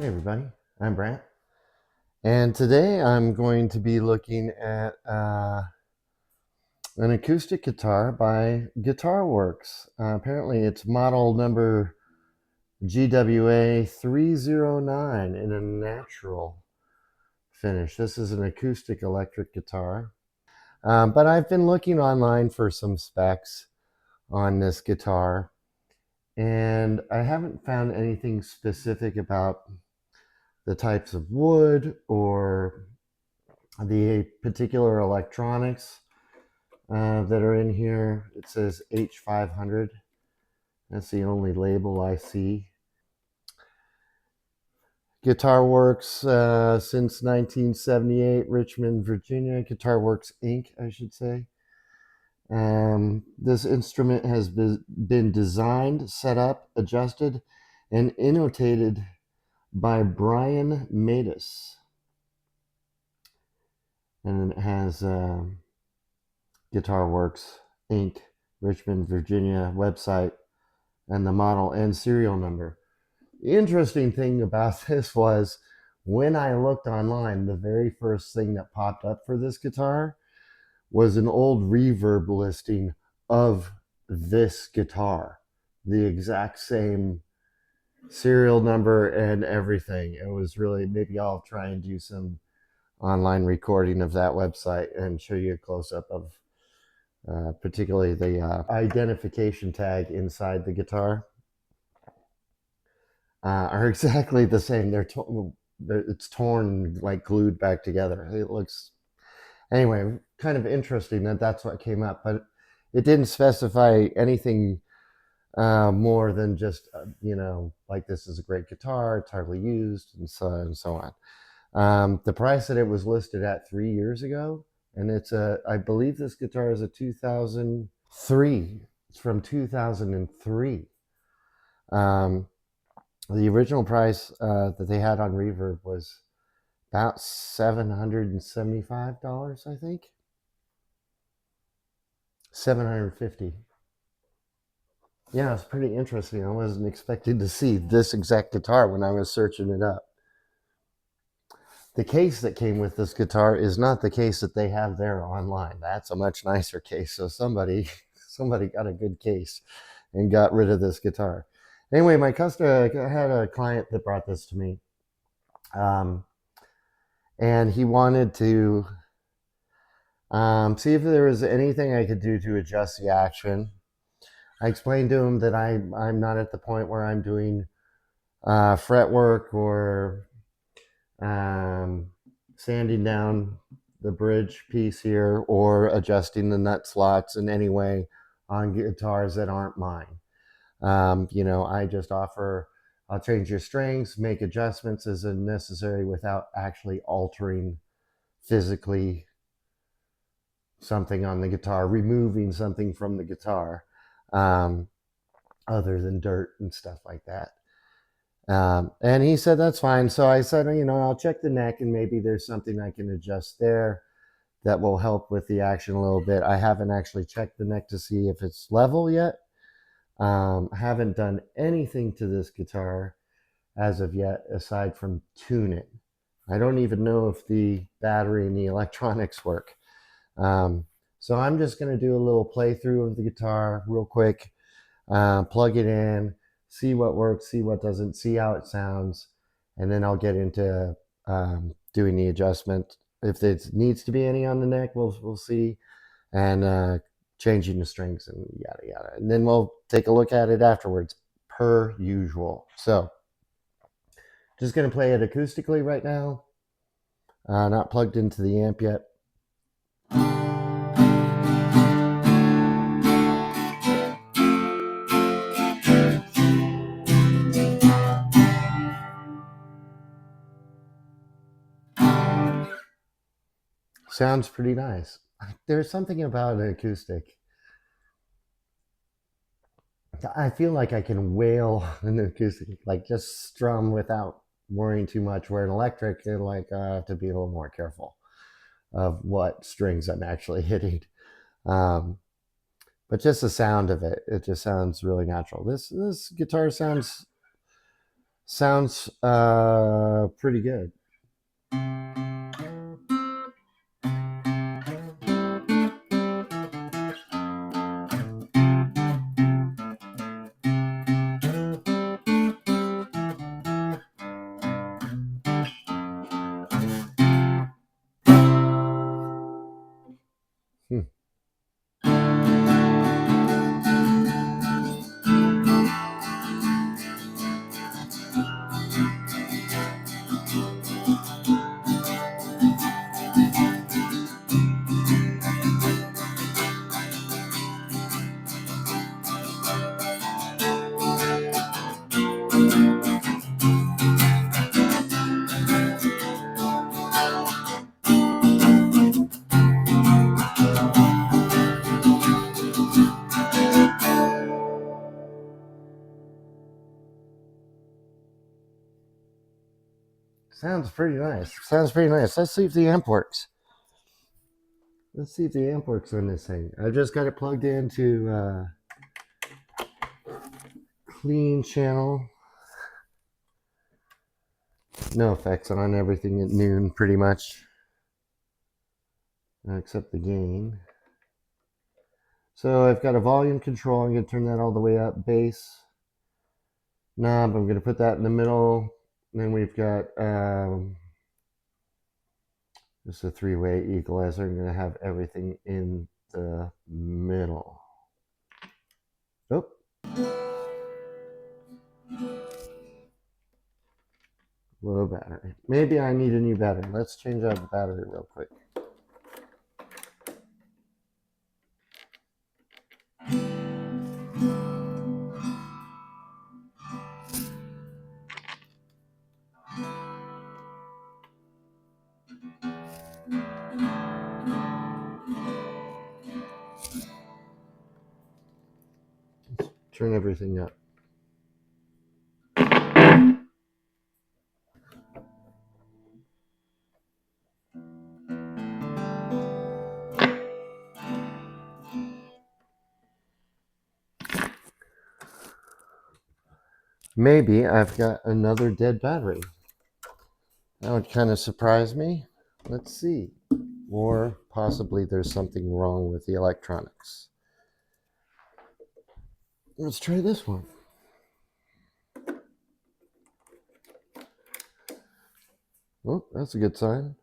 Hey everybody, I'm Brant, and today I'm going to be looking at an acoustic guitar by Guitar Works. Apparently it's model number GWA-309 in a natural finish. This is an acoustic electric guitar, but I've been looking online for some specs on this guitar, and I haven't found anything specific about the types of wood or the particular electronics that are in here. It says H500. That's the only label I see. Guitar Works since 1978, Richmond, Virginia. Guitar Works Inc., I should say. This instrument has been designed, set up, adjusted, and annotated by Brian Matus. And it has Guitar Works Inc., Richmond, Virginia website, and the model and serial number. The interesting thing about this was when I looked online, the very first thing that popped up for this guitar was an old Reverb listing of this guitar, the exact same serial number and everything. It was really, maybe I'll try and do some online recording of that website and show you a close-up of particularly the identification tag inside the guitar. Are exactly the same. It's torn, like glued back together. It looks, anyway, kind of interesting that that's what came up, but it didn't specify anything more than just like this is a great guitar, it's hardly used, and so on and so on. The price that it was listed at 3 years ago, and I believe this guitar is a 2003. It's from 2003. The original price that they had on Reverb was about $775, I think. $750. Yeah, it's pretty interesting. I wasn't expecting to see this exact guitar when I was searching it up. The case that came with this guitar is not the case that they have there online. That's a much nicer case. So somebody got a good case and got rid of this guitar. Anyway, I had a client that brought this to me, and he wanted to see if there was anything I could do to adjust the action. I explained to him that I'm not at the point where I'm doing fretwork or sanding down the bridge piece here or adjusting the nut slots in any way on guitars that aren't mine. I just offer, I'll change your strings, make adjustments as necessary without actually altering physically something on the guitar, removing something from the guitar, other than dirt and stuff like that. And he said, that's fine. So I said, I'll check the neck and maybe there's something I can adjust there that will help with the action a little bit. I haven't actually checked the neck to see if it's level yet. I haven't done anything to this guitar as of yet, aside from tune it. I don't even know if the battery and the electronics work. So I'm just going to do a little playthrough of the guitar real quick, plug it in, see what works, see what doesn't, see how it sounds, and then I'll get into doing the adjustment. If there needs to be any on the neck, we'll see, and changing the strings and yada yada. And then we'll take a look at it afterwards, per usual. So just going to play it acoustically right now, not plugged into the amp yet. Sounds pretty nice. There's something about an acoustic. I feel like I can wail an acoustic, like just strum without worrying too much, where an electric, I have to be a little more careful of what strings I'm actually hitting. But just the sound of it just sounds really natural. This guitar sounds Sounds pretty good. Hmm. Sounds pretty nice. Sounds pretty nice. Let's see if the amp works. Let's see if the amp works on this thing. I've just got it plugged into clean channel. No effects on everything at noon, pretty much, except the gain. So I've got a volume control. I'm going to turn that all the way up. Bass knob. I'm going to put that in the middle. And then we've got just a three-way equalizer. I'm going to have everything in the middle. Oh. Low battery. Maybe I need a new battery. Let's change out the battery real quick. Let's turn everything up. Maybe I've got another dead battery. That would kind of surprise me. Let's see. Or possibly there's something wrong with the electronics. Let's try this one. Oh, that's a good sign.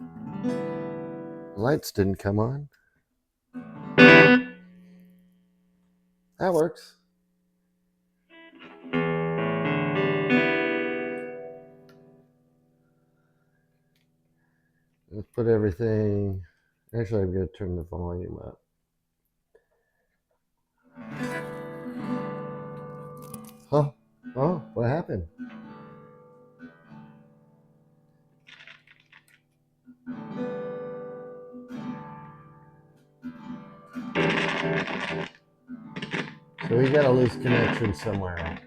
The lights didn't come on. That works. Let's put everything. Actually, I'm going to turn the volume up. Oh, what happened? So we got a loose connection somewhere.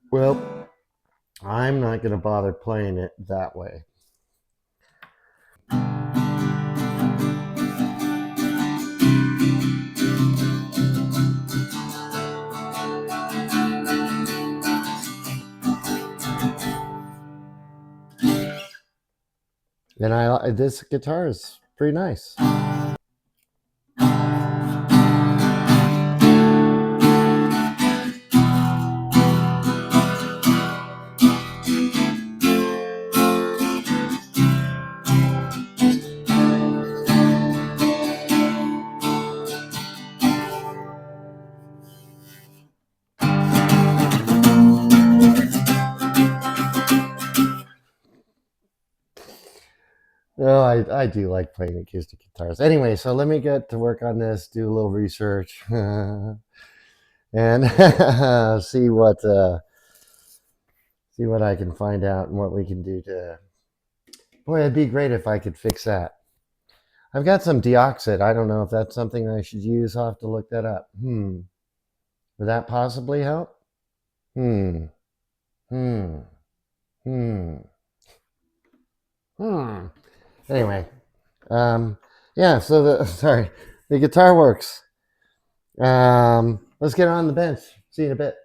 Well, I'm not going to bother playing it that way. And this guitar is pretty nice. Oh, I do like playing acoustic guitars. Anyway, so let me get to work on this, do a little research, and see what I can find out and what we can do to. Boy, it'd be great if I could fix that. I've got some deoxit. I don't know if that's something I should use. I'll have to look that up. Would that possibly help? Hmm. Hmm. Hmm. Hmm. Anyway, yeah. So the guitar works. Let's get on the bench. See you in a bit.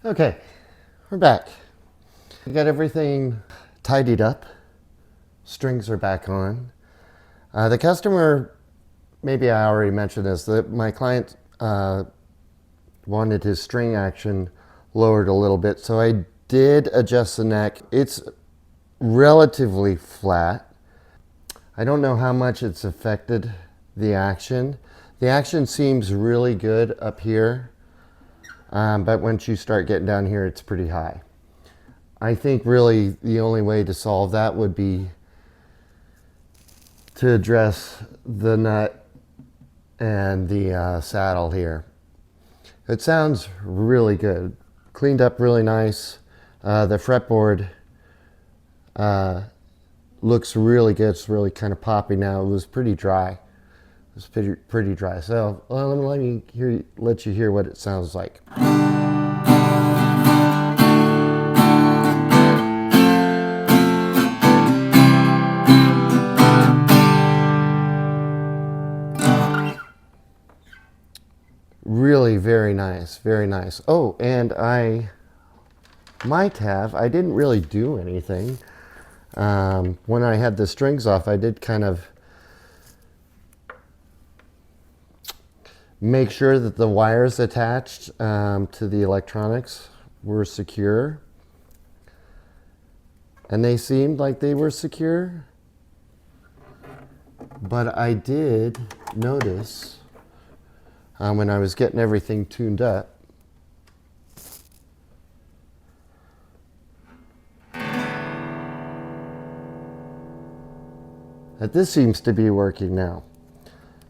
Okay, we're back. We got everything tidied up. Strings are back on. The customer, maybe I already mentioned this, that my client wanted his string action lowered a little bit, so I did adjust the neck. It's relatively flat. I don't know how much it's affected the action. The action seems really good up here. But once you start getting down here, it's pretty high. I think really the only way to solve that would be to address the nut and the saddle here. It sounds really good. Cleaned up really nice. The fretboard looks really good. It's really kind of poppy now. It was pretty dry. It was pretty dry. So let you hear what it sounds like. Really very nice, very nice. Oh, and I didn't really do anything. When I had the strings off, I did kind of make sure that the wires attached to the electronics were secure. And they seemed like they were secure. But I did notice when I was getting everything tuned up that this seems to be working now.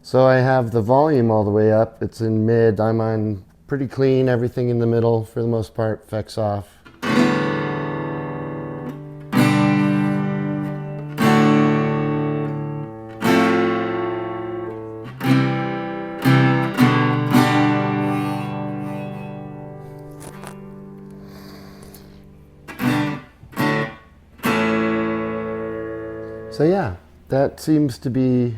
So I have the volume all the way up. It's in mid. I'm on pretty clean. Everything in the middle for the most part. Effects off. So yeah, that seems to be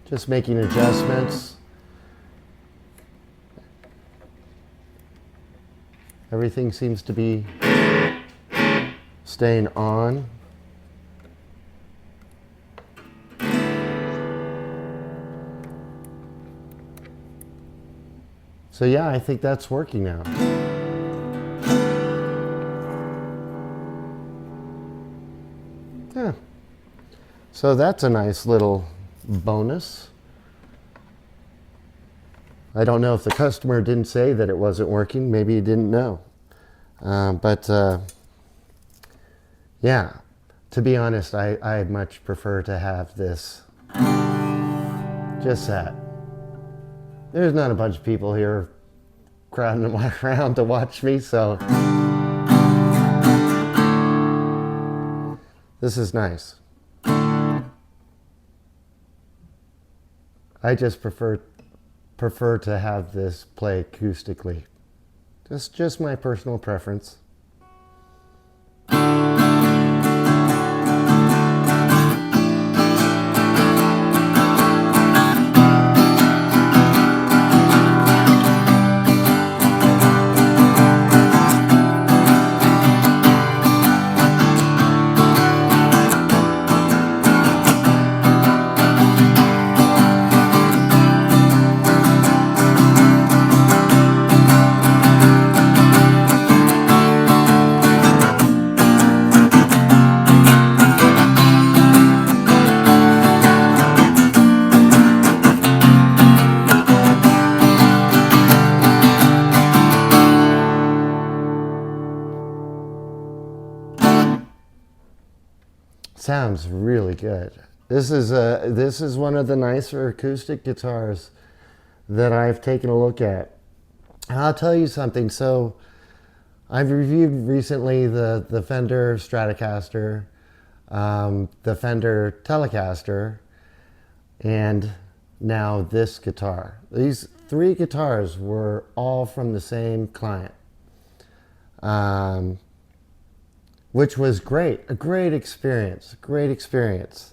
just making adjustments. Everything seems to be staying on. So yeah, I think that's working now. Yeah. So that's a nice little bonus. I don't know if the customer didn't say that it wasn't working. Maybe he didn't know. Yeah, to be honest, I'd much prefer to have this just that. There's not a bunch of people here crowding around to watch me, so this is nice. I just prefer to have this play acoustically. Just my personal preference. sounds really good. This is one of the nicer acoustic guitars that I've taken a look at. And I'll tell you something. So I've reviewed recently the Fender Stratocaster, the Fender Telecaster, and now this guitar. These three guitars were all from the same client, which was great. A great experience. Great experience.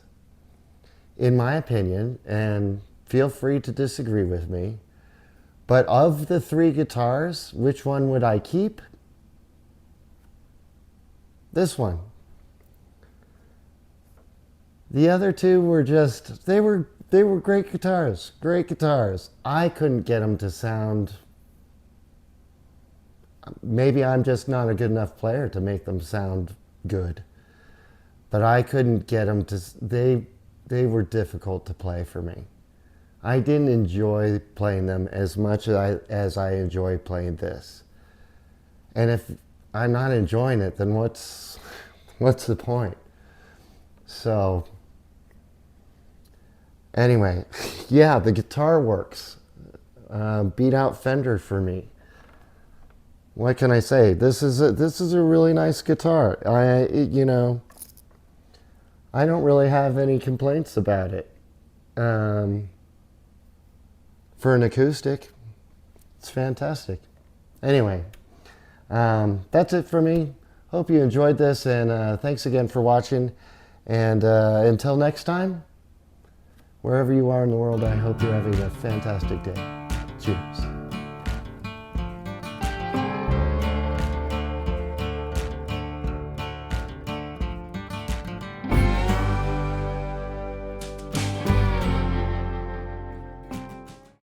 In my opinion, and feel free to disagree with me, but of the three guitars, which one would I keep? This one. The other two were just, they were great guitars, great guitars. I couldn't get them to sound, maybe I'm just not a good enough player to make them sound good, but I couldn't get them to, they were difficult to play for me. I didn't enjoy playing them as much as I enjoy playing this. And if I'm not enjoying it, then what's the point? So anyway, yeah, the guitar works. Beat out Fender for me. What can I say? This is a really nice guitar. You know, I don't really have any complaints about it. For an acoustic, it's fantastic. Anyway, that's it for me. Hope you enjoyed this, and thanks again for watching. And until next time, wherever you are in the world, I hope you're having a fantastic day. Cheers.